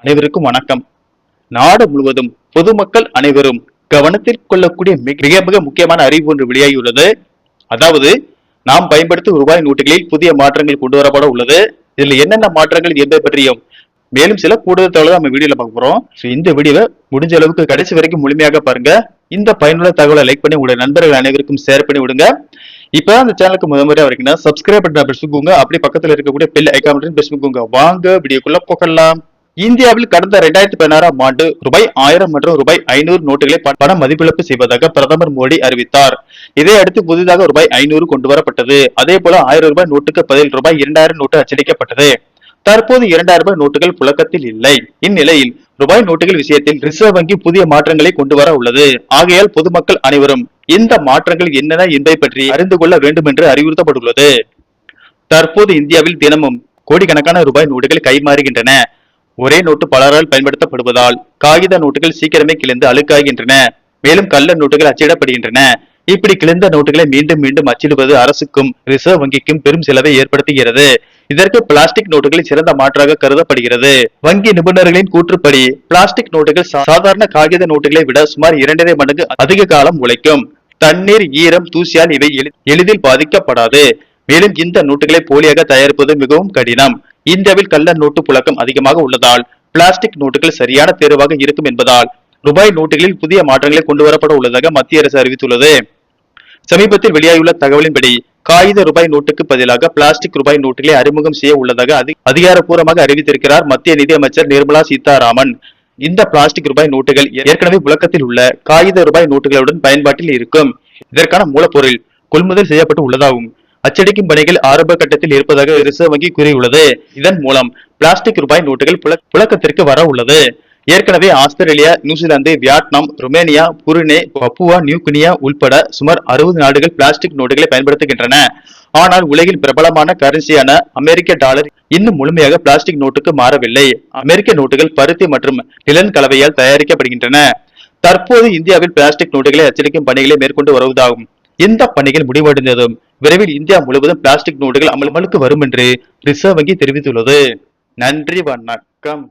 அனைவருக்கும் வணக்கம். நாடு முழுவதும் பொதுமக்கள் அனைவரும் கவனத்தில் கொள்ளக்கூடிய மிக மிக முக்கியமான அறிவு ஒன்று வெளியாகியுள்ளது. அதாவது நாம் பயன்படுத்தும் ரூபாய் நோட்டுகளில் புதிய மாற்றங்கள் கொண்டு வரப்பட உள்ளது. இதுல என்னென்ன மாற்றங்கள் என்பதை பற்றியும் மேலும் சில கூடுதல் தகவலை நம்ம வீடியோல பார்க்க போறோம். இந்த வீடியோவை முடிஞ்ச அளவுக்கு கடைசி வரைக்கும் முழுமையாக பாருங்க. இந்த பயனுள்ள தகவலை லைக் பண்ணி உங்களுடைய நண்பர்கள் அனைவருக்கும் ஷேர் பண்ணி விடுங்க. இப்ப அந்த சேனலுக்கு முதல்முறையா வரைக்கும் சப்ஸ்கிரைப் பண்ண பிரசுக்குங்க. அப்படி பக்கத்துல இருக்கக்கூடிய பெல் ஐகான் பிரசுக்குங்க. வாங்க வீடியோக்குள்ள போகலாம். இந்தியாவில் கடந்த 2016ஆம் ஆண்டு ரூபாய் 1000 மற்றும் ரூபாய் 500 நோட்டுகளை பண மதிப்பிழப்பு செய்வதாக பிரதமர் மோடி அறிவித்தார். இதை அடுத்து புதிதாக ரூபாய் 500 கொண்டு வரப்பட்டது. அதே போல 1000 ரூபாய் நோட்டுக்கு பதில் ரூபாய் 2000 நோட்டு அச்சடிக்கப்பட்டது. தற்போது 2000 ரூபாய் நோட்டுகள் புழக்கத்தில் இல்லை. இந்நிலையில் ரூபாய் நோட்டுகள் விஷயத்தில் ரிசர்வ் வங்கி புதிய மாற்றங்களை கொண்டு வர உள்ளது. ஆகையால் பொதுமக்கள் அனைவரும் இந்த மாற்றங்கள் என்னென்ன என்பதை பற்றி அறிந்து கொள்ள வேண்டும் என்று அறிவுறுத்தப்பட்டுள்ளது. தற்போது இந்தியாவில் தினமும் கோடிக்கணக்கான ரூபாய் நோட்டுகள் கைமாறுகின்றன. ஒரே நோட்டு பலரால் பயன்படுத்தப்படுவதால் காகித நோட்டுகள் சீக்கிரமே கிழிந்து அழுக்காகின்றன. மேலும் கள்ள நோட்டுகள் அச்சிடப்படுகின்றன. இப்படி கிழிந்த நோட்டுகளை மீண்டும் மீண்டும் அச்சிடுவது அரசுக்கும் ரிசர்வ் வங்கிக்கும் பெரும் செலவை ஏற்படுத்துகிறது. இதற்கு பிளாஸ்டிக் நோட்டுகளை சிறந்த மாற்றாக கருதப்படுகிறது. வங்கி நிபுணர்களின் கூற்றுப்படி பிளாஸ்டிக் நோட்டுகள் சாதாரண காகித நோட்டுகளை விட சுமார் 2.5 மடங்கு அதிக காலம் உழைக்கும். தண்ணீர், ஈரம், தூசியால் இவை எளிதில் பாதிக்கப்படாது. மேலும் இந்த நோட்டுகளை போலியாக தயாரிப்பது மிகவும் கடினம். இந்தியாவில் கள்ள நோட்டு புழக்கம் அதிகமாக உள்ளதால் பிளாஸ்டிக் நோட்டுகள் சரியான தேர்வாக இருக்கும் என்பதால் ரூபாய் நோட்டுகளில் புதிய மாற்றங்களை கொண்டு வரப்பட உள்ளதாக மத்திய அரசு அறிவித்துள்ளது. சமீபத்தில் வெளியாகியுள்ள தகவலின்படி காகித ரூபாய் நோட்டுக்கு பதிலாக பிளாஸ்டிக் ரூபாய் நோட்டுகளை அறிமுகம் செய்ய உள்ளதாக அதிகாரப்பூர்வமாக அறிவித்திருக்கிறார் மத்திய நிதியமைச்சர் நிர்மலா சீதாராமன். இந்த பிளாஸ்டிக் ரூபாய் நோட்டுகள் ஏற்கனவே புழக்கத்தில் உள்ள காகித ரூபாய் நோட்டுகளுடன் பயன்பாட்டில் இருக்கும். இதற்கான மூலப்பொருள் கொள்முதல் செய்யப்பட்டு உள்ளதாகவும் அச்சடிக்கும் பணிகள் ஆரம்ப கட்டத்தில் இருப்பதாக ரிசர்வ் வங்கி கூறியுள்ளது. இதன் மூலம் பிளாஸ்டிக் ரூபாய் நோட்டுகள் புழக்கத்திற்கு வர உள்ளது. ஏற்கனவே Australia, New Zealand, Vietnam, Romania, Brunei, Papua New Guinea உள்பட சுமார் 60 நாடுகள் பிளாஸ்டிக் நோட்டுகளை பயன்படுத்துகின்றன. ஆனால் உலகில் பிரபலமான கரன்சியான அமெரிக்க டாலர் இன்னும் முழுமையாக பிளாஸ்டிக் நோட்டுக்கு மாறவில்லை. அமெரிக்க நோட்டுகள் பருத்தி மற்றும் நிலன் கலவையால் தயாரிக்கப்படுகின்றன. தற்போது இந்தியாவில் பிளாஸ்டிக் நோட்டுகளை அச்சடிக்கும் பணிகளை மேற்கொண்டு வருவதாகும். இந்த பணிகள் முடிவடைந்ததும் விரைவில் இந்தியா முழுவதும் பிளாஸ்டிக் நோட்டுகள் அமலுக்கு வரும் என்று ரிசர்வ் வங்கி தெரிவித்துள்ளது. நன்றி, வணக்கம்.